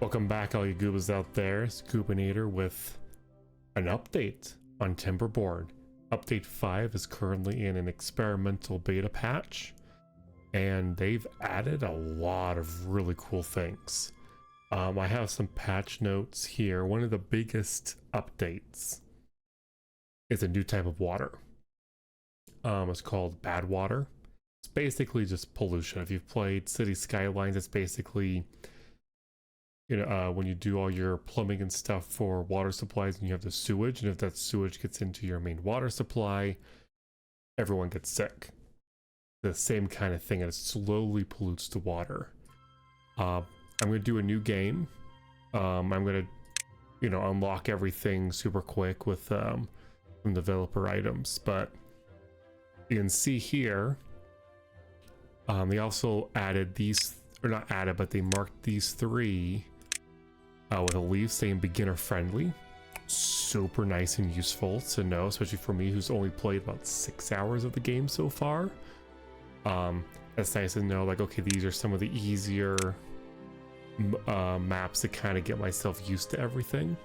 Welcome back, all you goobas out there. Scoopinator with an update on Timberborn. Update 5 is currently in an experimental beta patch, and they've added a lot of really cool things. I have some patch notes here. One of the biggest updates is a new type of water. It's called bad water. It's basically just pollution. If you've played City Skylines, it's basically, when you do all your plumbing and stuff for water supplies and you have the sewage, and if that sewage gets into your main water supply, everyone gets sick. The same kind of thing, and it slowly pollutes the water. I'm going to do a new game. I'm going to, unlock everything super quick with some developer items, but you can see here, they also added these, or not added, but they marked these three with a leaf saying beginner friendly. Super nice and useful to know, especially for me who's only played about 6 hours of the game so far. That's nice to know, like, okay, these are some of the easier maps to kind of get myself used to everything.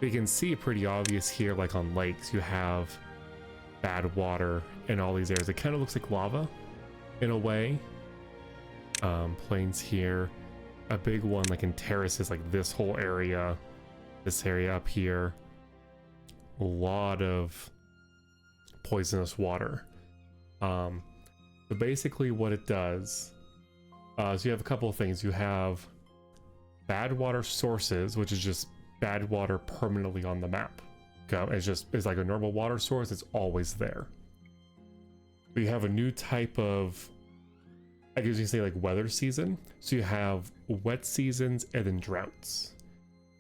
You can see pretty obvious here, like on lakes, you have bad water in all these areas. It kind of looks like lava in a way. Plains here. A big one like in terraces, like this whole area, this area up here, a lot of poisonous water. So basically what it does, so you have a couple of things. You have bad water sources, which is just bad water permanently on the map. Okay, it's like a normal water source, it's always there. We have a new type of, I guess you can say, like weather season. So you have wet seasons and then droughts.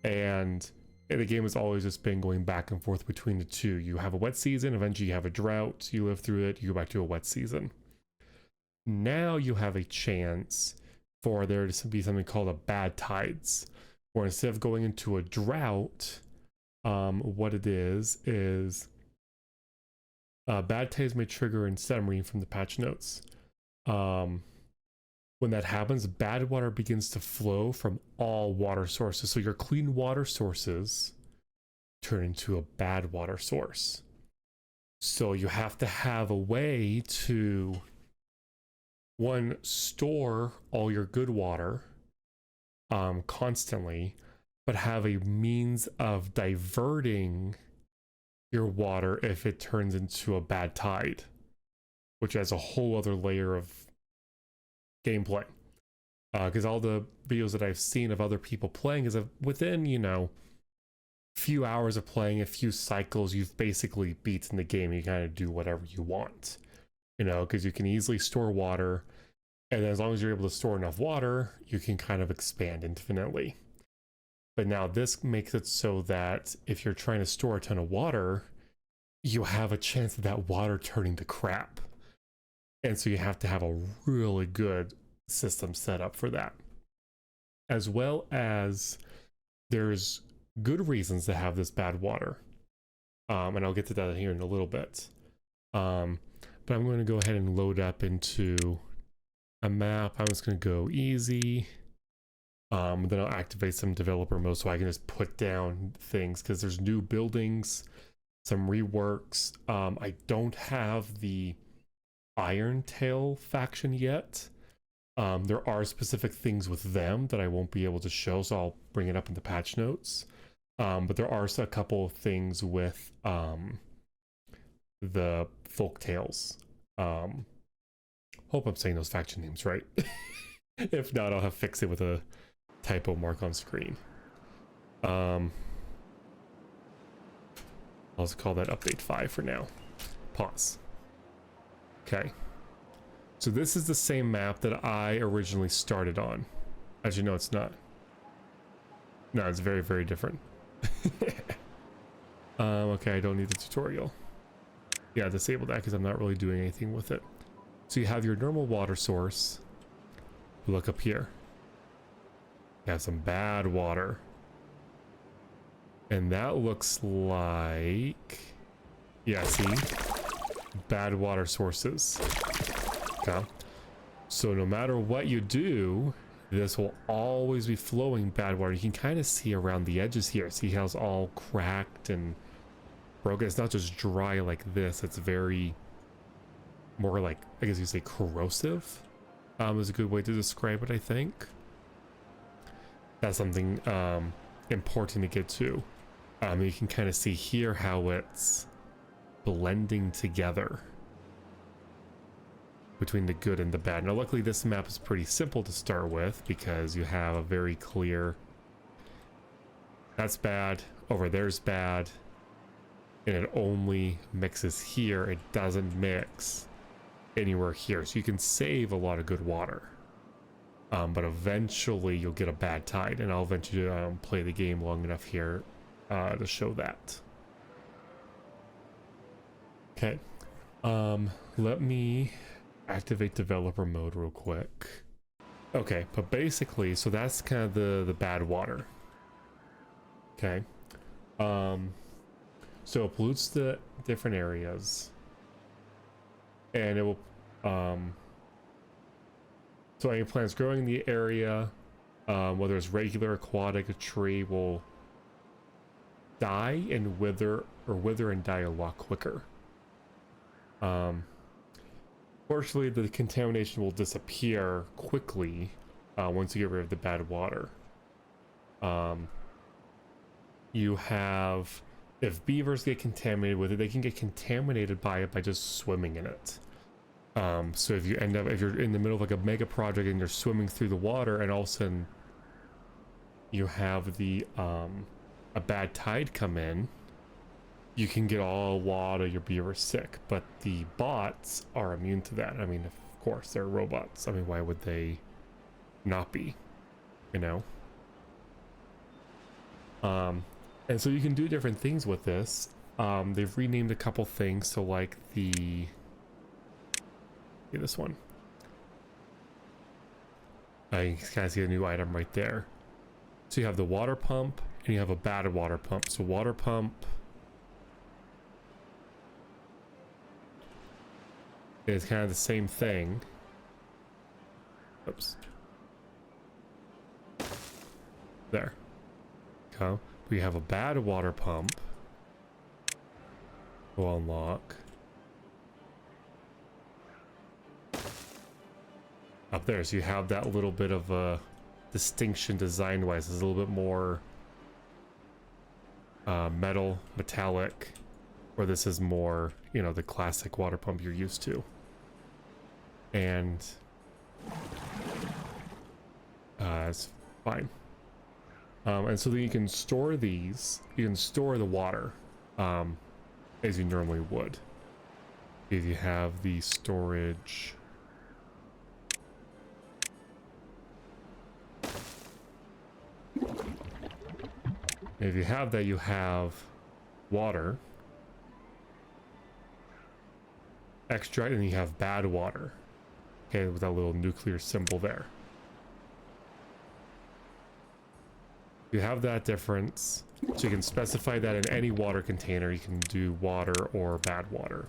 And the game has always just been going back and forth between the two. You have a wet season, eventually you have a drought, you live through it, you go back to a wet season. Now you have a chance for there to be something called a bad tides, where instead of going into a drought, what it is bad tides may trigger, instead I'm reading from the patch notes. When that happens, bad water begins to flow from all water sources. So your clean water sources turn into a bad water source. So you have to have a way to, one, store all your good water constantly, but have a means of diverting your water if it turns into a bad tide, which adds a whole other layer of gameplay. Because all the videos that I've seen of other people playing is within, few hours of playing, a few cycles, you've basically beaten the game. You kind of do whatever you want, because you can easily store water, and as long as you're able to store enough water, you can kind of expand infinitely. But now this makes it so that if you're trying to store a ton of water, you have a chance of that water turning to crap. And so you have to have a really good system set up for that. As well as there's good reasons to have this bad water. And I'll get to that here in a little bit. But I'm going to go ahead and load up into a map. I'm just going to go easy. Then I'll activate some developer mode so I can just put down things, because there's new buildings, some reworks. I don't have the Iron Tail faction yet. There are specific things with them that I won't be able to show, so I'll bring it up in the patch notes. But there are a couple of things with the Folk Tales. Hope I'm saying those faction names right. If not, I'll have to fix it with a typo mark on screen. I'll just call that update 5 for now. Pause. Okay, so this is the same map that I originally started on. As you know, it's not. No, it's very, very different. Okay, I don't need the tutorial. Yeah, disable that because I'm not really doing anything with it. So you have your normal water source. Look up here. You have some bad water. And that looks like... yeah, see? Bad water sources. Okay. So no matter what you do, this will always be flowing bad water. You can kind of see around the edges here. See how it's all cracked and broken. It's not just dry like this. It's very more like, I guess you say corrosive, is a good way to describe it, I think. That's something important to get to. You can kind of see here how it's blending together between the good and the bad. Now luckily this map is pretty simple to start with because you have a very clear, that's bad, over there's bad, and it only mixes here. It doesn't mix anywhere here, so you can save a lot of good water. But eventually you'll get a bad tide, and I'll eventually play the game long enough here to show that. Okay, let me activate developer mode real quick. Okay, but basically, so that's kind of the bad water. Okay, so it pollutes the different areas, and it will so any plants growing in the area, whether it's regular, aquatic, a tree, will die and wither, or wither and die a lot quicker. Fortunately, the contamination will disappear quickly once you get rid of the bad water. You have, if beavers get contaminated with it, they can get contaminated by it by just swimming in it. So if you end up, if you're in the middle of like a mega project and you're swimming through the water, and all of a sudden you have the a bad tide come in, you can get a lot of your beavers sick. But the bots are immune to that. I mean, of course, they're robots. I mean, why would they not be? You know? And so you can do different things with this. They've renamed a couple things. So like the, this one. You can kind of see a new item right there. So you have the water pump and you have a bad water pump. So water pump is kind of the same thing. Oops. There. Okay. We have a bad water pump. We'll unlock. Up there, so you have that little bit of a distinction design-wise. It's a little bit more metallic, where this is more, you know, the classic water pump you're used to. And it's fine. And so then you can store these, you can store the water as you normally would. If you have the storage, if you have that, you have water, extract, and you have bad water. Okay, with that little nuclear symbol there. You have that difference, so you can specify that in any water container. You can do water or bad water,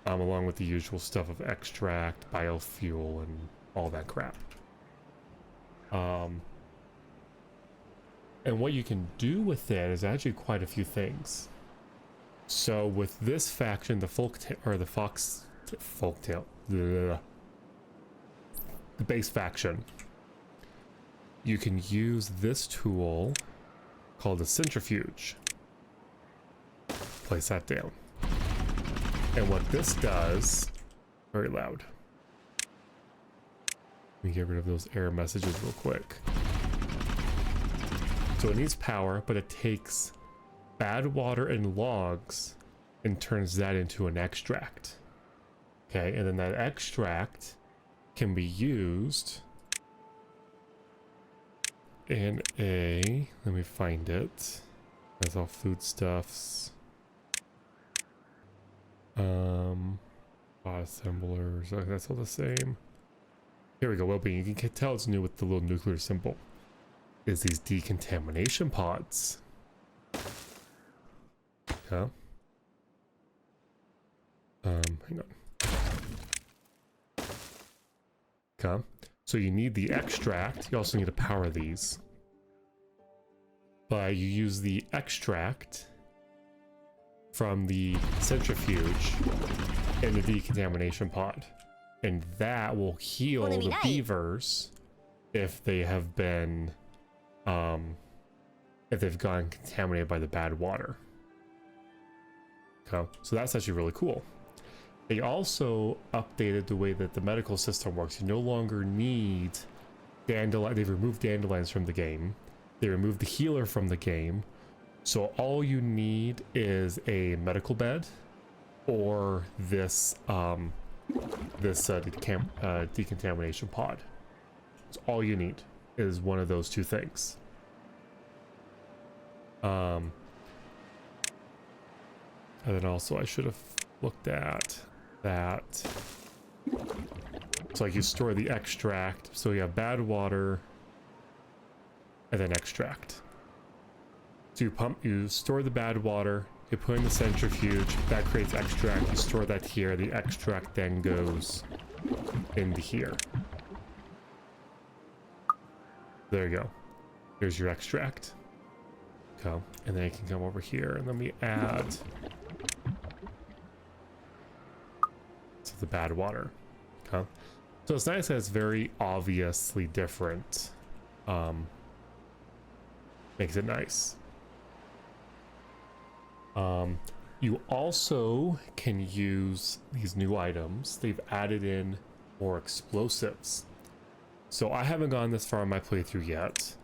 along with the usual stuff of extract, biofuel, and all that crap. And what you can do with it is actually quite a few things. So with this faction, the the base faction, you can use this tool called a centrifuge. Place that down. And what this does, very loud. Let me get rid of those error messages real quick. So it needs power, but it takes bad water and logs and turns that into an extract. Okay, and then that extract can be used in a, let me find it. That's all foodstuffs. Assemblers, oh, that's all the same. Here we go, well-being. You can tell it's new with the little nuclear symbol. Is these decontamination pods. Yeah. Hang on. Okay. So So you need the extract. You also need to power these. But you use the extract from the centrifuge in the decontamination pod. And that will heal the beavers if they have been, if they've gotten contaminated by the bad water. Okay, so that's actually really cool. They also updated the way that the medical system works. You no longer need dandelion. They've removed dandelions from the game. They removed the healer from the game. So all you need is a medical bed or this decontamination pod. So all you need is one of those two things. And then also I should have looked at that. So like you store the extract, so you have bad water and then extract. So you store the bad water, you put in the centrifuge, that creates extract, you store that here, the extract then goes into here. There you go. Here's your extract. Okay, and then you can come over here and then we add to the bad water. Okay, so it's nice that it's very obviously different. Makes it nice. You also can use these new items. They've added in more explosives. So I haven't gone this far in my playthrough yet,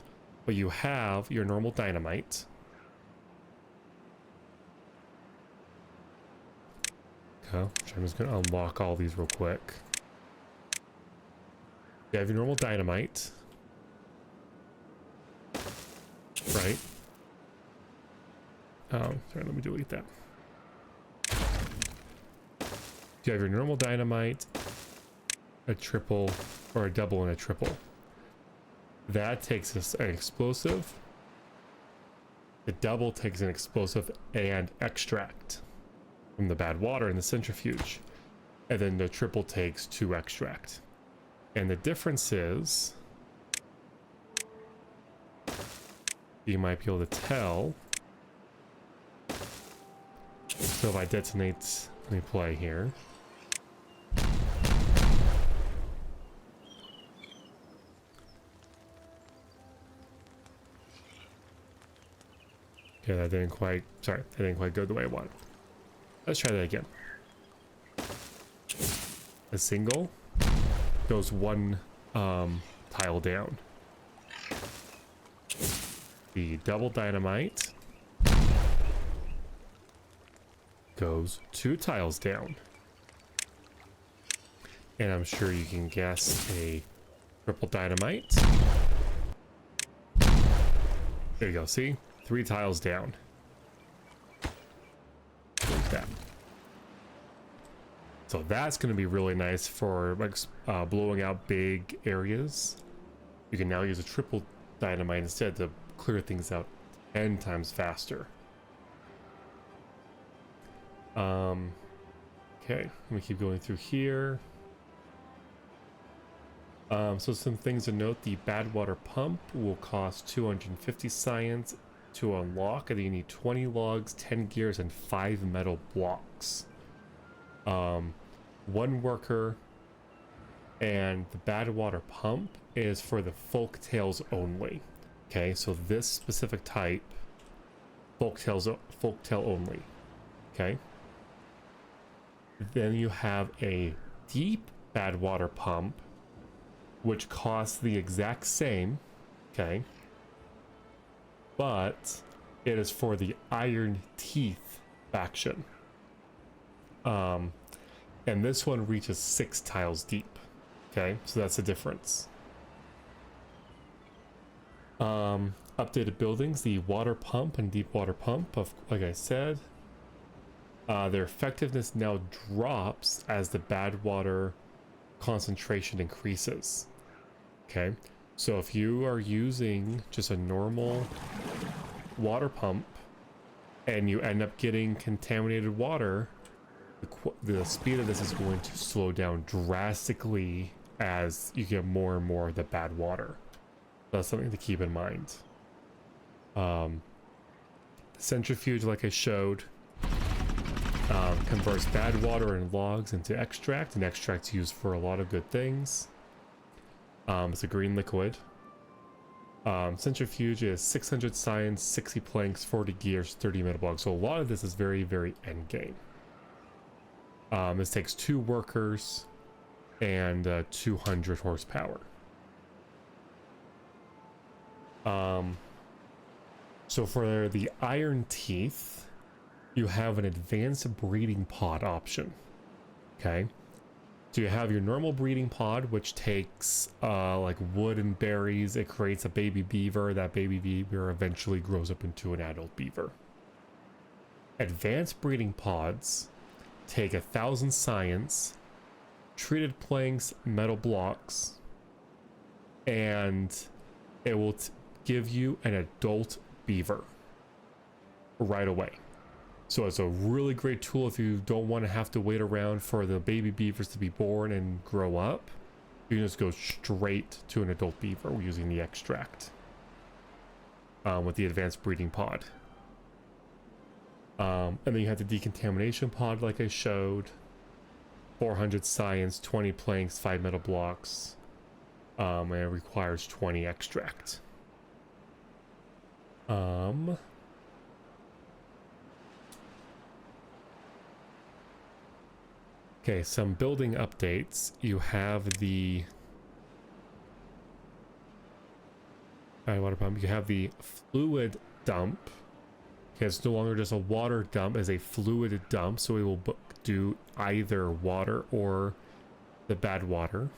but you have your normal dynamite. Okay, which I'm just gonna unlock all these real quick. You have your normal dynamite. Right. Oh, sorry, let me delete that. You have your normal dynamite, a triple, or a double and a triple. That takes us an explosive. The double takes an explosive and extract from the bad water in the centrifuge. And then the triple takes 2 extract. And the difference is, you might be able to tell. So if I detonate, let me play here. Okay, that didn't quite, sorry, that didn't quite go the way I wanted. Let's try that again. A single goes 1 tile down. The double dynamite goes 2 tiles down. And I'm sure you can guess a triple dynamite. There you go, see? 3 tiles down. Like that. So that's going to be really nice for like blowing out big areas. You can now use a triple dynamite instead to clear things out 10 times faster. Okay, let me keep going through here. So some things to note: the bad water pump will cost 250 science to unlock, and then you need 20 logs, 10 gears, and 5 metal blocks. 1 worker, and the bad water pump is for the folk tales only. Okay, so this specific type, folk tale only. Okay. Then you have a deep bad water pump, which costs the exact same. Okay. But it is for the Iron Teeth faction. And this one reaches 6 tiles deep. Okay, so that's the difference. Updated buildings, the water pump and deep water pump, like I said, their effectiveness now drops as the bad water concentration increases. Okay, so if you are using just a normal water pump and you end up getting contaminated water, the speed of this is going to slow down drastically as you get more and more of the bad water. That's something to keep in mind. Centrifuge, like I showed, converts bad water and logs into extract, and extract's used for a lot of good things. It's a green liquid. Centrifuge is 600 science, 60 planks, 40 gears, 30 metal blocks. So a lot of this is very, very end game. This takes 2 workers and 200 horsepower. So for the iron teeth, you have an advanced breeding pod option. Okay, so you have your normal breeding pod, which takes like wood and berries. It creates a baby beaver. That baby beaver eventually grows up into an adult beaver. Advanced breeding pods take 1,000 science, treated planks, metal blocks, and it will give you an adult beaver right away. So it's a really great tool if you don't want to have to wait around for the baby beavers to be born and grow up. You can just go straight to an adult beaver using the extract with the advanced breeding pod. And then you have the decontamination pod, like I showed. 400 science, 20 planks, 5 metal blocks, and it requires 20 extract. Okay, some building updates. You have the water pump. You have the fluid dump. Okay, it's no longer just a water dump, it's a fluid dump, so it will do either water or the bad water.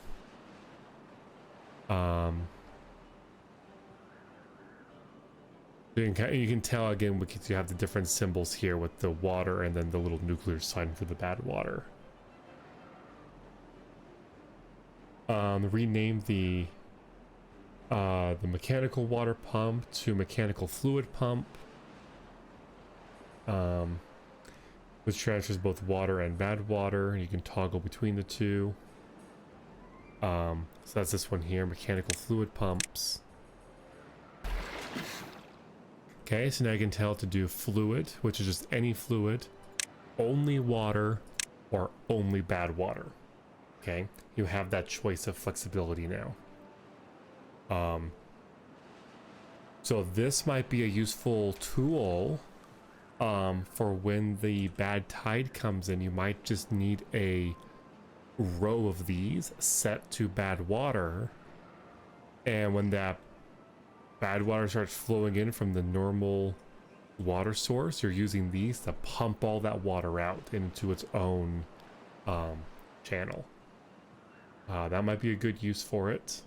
You can tell again because you have the different symbols here with the water and then the little nuclear sign for the bad water. Rename the mechanical water pump to mechanical fluid pump, which transfers both water and bad water. You can toggle between the two. So that's this one here, mechanical fluid pumps. Okay, so now you can tell to do fluid, which is just any fluid, only water, or only bad water. Okay, you have that choice of flexibility now. So this might be a useful tool for when the bad tide comes in. You might just need a row of these set to bad water, and when that bad water starts flowing in from the normal water source, you're using these to pump all that water out into its own channel. That might be a good use for it.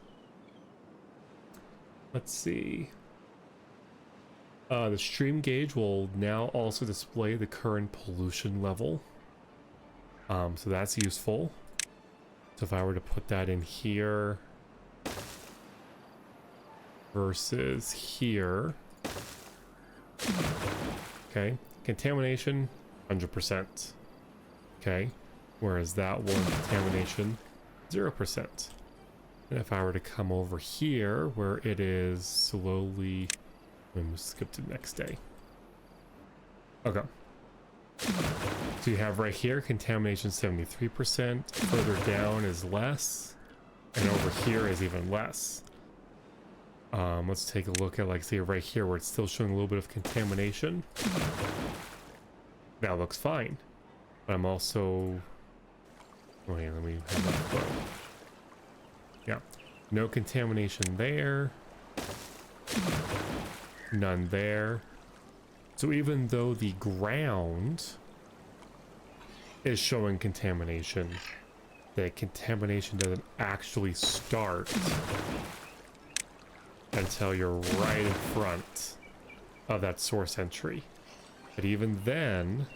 Let's see. The stream gauge will now also display the current pollution level. So that's useful. So if I were to put that in here versus here. Okay, contamination 100%. Okay, whereas that one, contamination 0%. And if I were to come over here where it is slowly, I'm gonna skip to the next day. Okay, so you have right here contamination 73%, further down is less, and over here is even less. Let's take a look at, like, say right here where it's still showing a little bit of contamination. That looks fine. But I'm also, oh yeah, let me have that flow. Yeah, no contamination there, none there. So even though the ground is showing contamination, the contamination doesn't actually start until you're right in front of that source entry. But even then,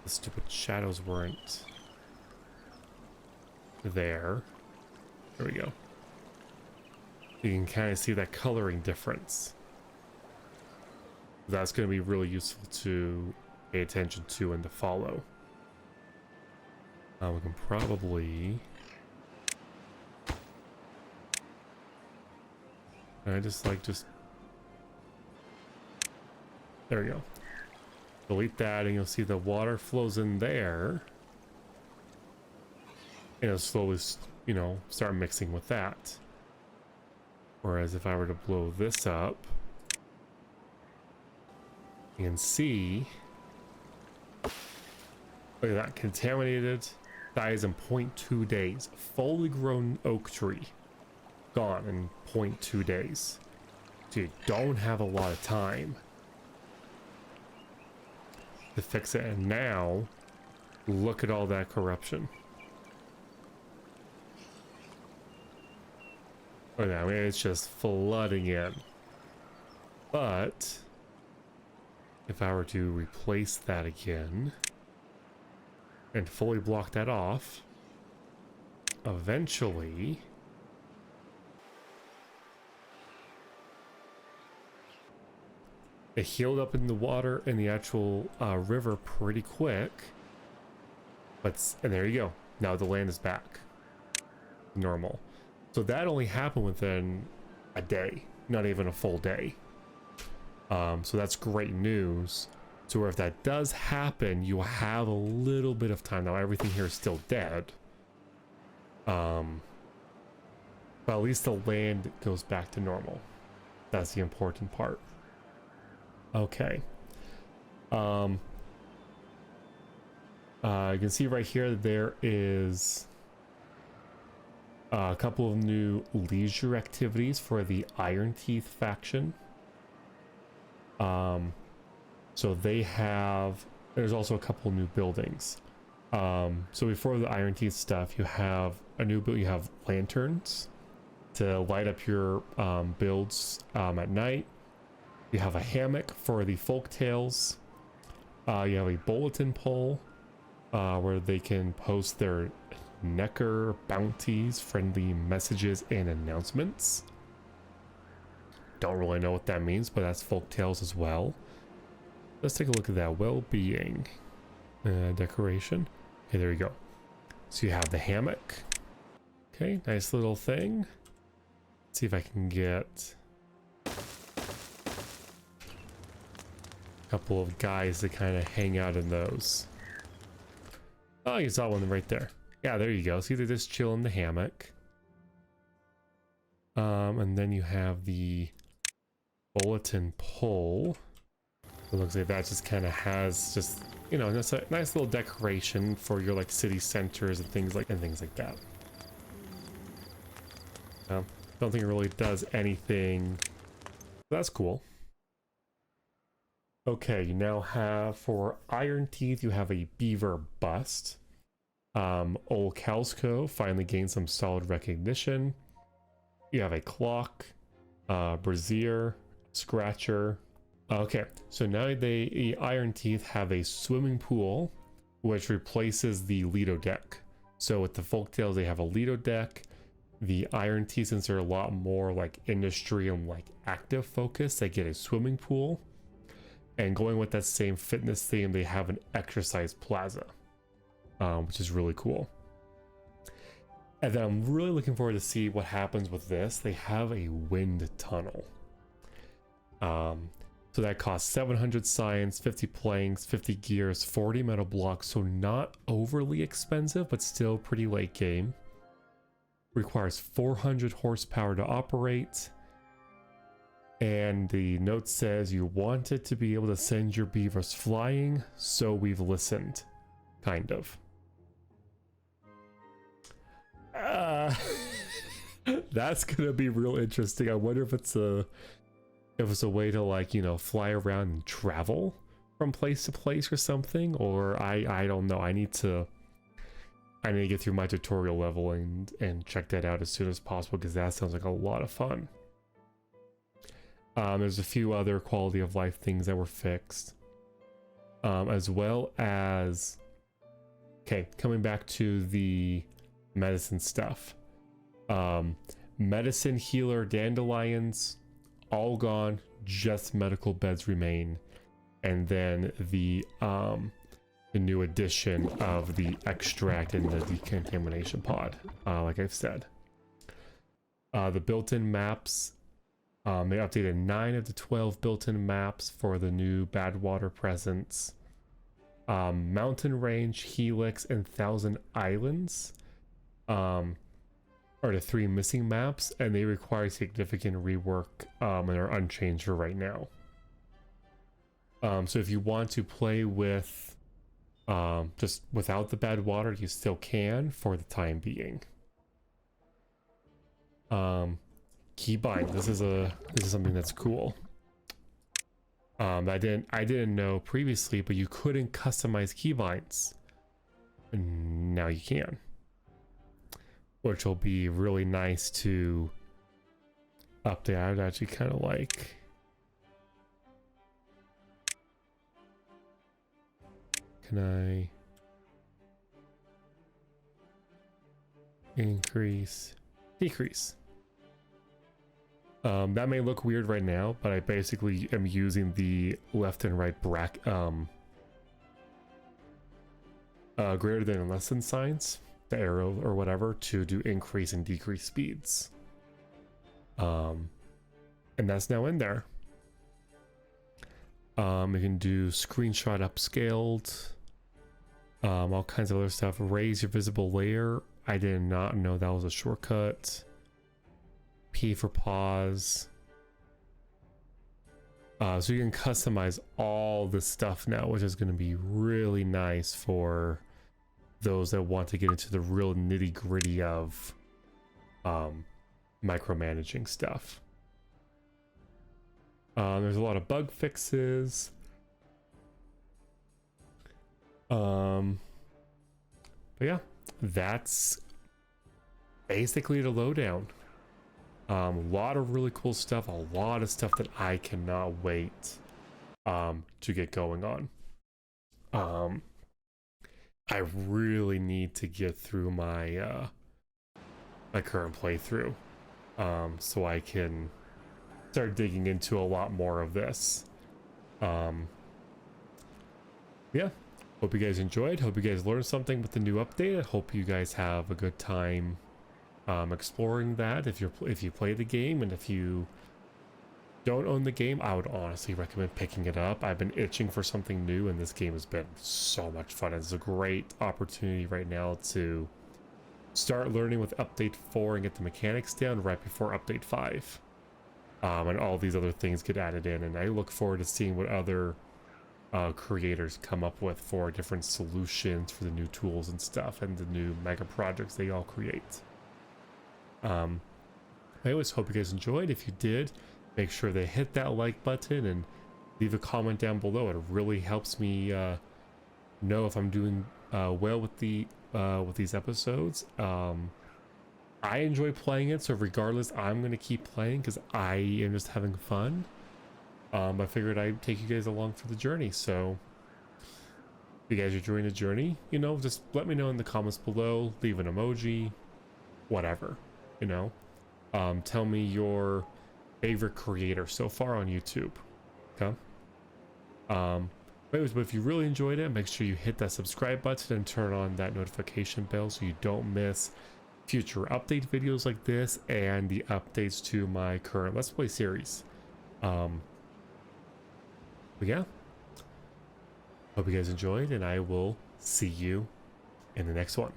the stupid shadows weren't there. There we go. You can kind of see that coloring difference. That's going to be really useful to pay attention to and to follow. We can probably And I just there we go. Delete that and you'll see the water flows in there. And it'll slowly, you know, start mixing with that. Whereas if I were to blow this up, you can see, look at that, contaminated, dies in 0.2 days. Fully grown oak tree, gone in 0.2 days. So you don't have a lot of time to fix it. And now, look at all that corruption. Look at that, I mean, it's just flooding in. But if I were to replace that again and fully block that off, eventually it healed up in the water in the actual river pretty quick. And there you go. Now the land is back normal. So that only happened within a day, not even a full day. So that's great news. So if that does happen, you have a little bit of time. Now everything here is still dead. But at least the land goes back to normal. That's the important part. Okay. You can see right here there is a couple of new leisure activities for the Iron Teeth faction. So they have, there's also a couple new buildings. So before the Iron Teeth stuff, you have a new build, you have lanterns to light up your builds at night. You have a hammock for the folk tales. You have a bulletin pole where they can post their Necker bounties, friendly messages, and announcements. Don't really know what that means, but that's folk tales as well. Let's take a look at that well-being decoration. Okay, there you go. So you have the hammock. Okay, nice little thing. Let's see if I can get a couple of guys to kind of hang out in those. Oh, you saw one right there. Yeah, there you go. See, they just chill in the hammock. And then you have the bulletin pole. It looks like that just kind of has just, you know, that's a nice little decoration for your like city centers and things like that. Don't think it really does anything. That's cool. Okay, you now have for Iron Teeth, you have a beaver bust. Old Kalsko finally gained some solid recognition. You have a clock, brazier, scratcher. Okay, so now the Iron Teeth have a swimming pool, which replaces the Lido deck. So with the folktales, they have a Lido deck. The Iron Teeth, since they're a lot more like industry and like active focus, they get a swimming pool. And going with that same fitness theme, they have an exercise plaza, which is really cool. And then I'm really looking forward to see what happens with this. They have a wind tunnel. So that costs 700 science, 50 planks, 50 gears, 40 metal blocks. So not overly expensive, but still pretty late game. Requires 400 horsepower to operate. And the note says you wanted to be able to send your beavers flying, so we've listened. Kind of. That's gonna be real interesting. I wonder if it's a way to, like, you know, fly around and travel from place to place or something, or I don't know. I need to get through my tutorial level and check that out as soon as possible, because that sounds like a lot of fun. There's a few other quality of life things that were fixed, as well as, okay, coming back to the medicine stuff. Medicine healer dandelions, all gone, just medical beds remain. And then the new addition of the extract in the decontamination pod, like I've said. The built-in maps They updated 9 of the 12 built-in maps for the new Badwater presence. Mountain Range, Helix, and Thousand Islands are the 3 missing maps, and they require significant rework and are unchanged for right now. So if you want to play with just without the Badwater, you still can for the time being. Keybind. This is something that's cool. I didn't know previously, but you couldn't customize keybinds. And now you can, which will be really nice to update. I would actually kind of like. Can I increase, decrease? That may look weird right now, but I basically am using the left and right bracket, greater than and less than signs, the arrow or whatever, to do increase and decrease speeds. And that's now in there. You can do screenshot upscaled, all kinds of other stuff. Raise your visible layer. I did not know that was a shortcut. P for pause. So you can customize all this stuff now, which is going to be really nice for those that want to get into the real nitty gritty of micromanaging stuff. There's a lot of bug fixes. But yeah, that's basically the lowdown. A lot of really cool stuff, a lot of stuff that I cannot wait to get going on. I really need to get through my my current playthrough so I can start digging into a lot more of this. Yeah, hope you guys enjoyed, hope you guys learned something with the new update. I hope you guys have a good time exploring that if you play the game. And if you don't own the game, I would honestly recommend picking it up. I've been itching for something new, and this game has been so much fun. It's a great opportunity right now to start learning with update 4 and get the mechanics down right before update 5, and all these other things get added in. And I look forward to seeing what other creators come up with for different solutions for the new tools and stuff and the new mega projects they all create. I always hope you guys enjoyed. If you did, make sure to hit that like button and leave a comment down below. It really helps me know if I'm doing well with these episodes. I enjoy playing it, so regardless, I'm gonna keep playing because I am just having fun. I figured I'd take you guys along for the journey. So if you guys are enjoying the journey, you know, just let me know in the comments below. Leave an emoji, whatever, you know. Tell me your favorite creator so far on YouTube. Okay. But if you really enjoyed it, make sure you hit that subscribe button and turn on that notification bell so you don't miss future update videos like this and the updates to my current Let's Play series. But yeah, hope you guys enjoyed, and I will see you in the next one.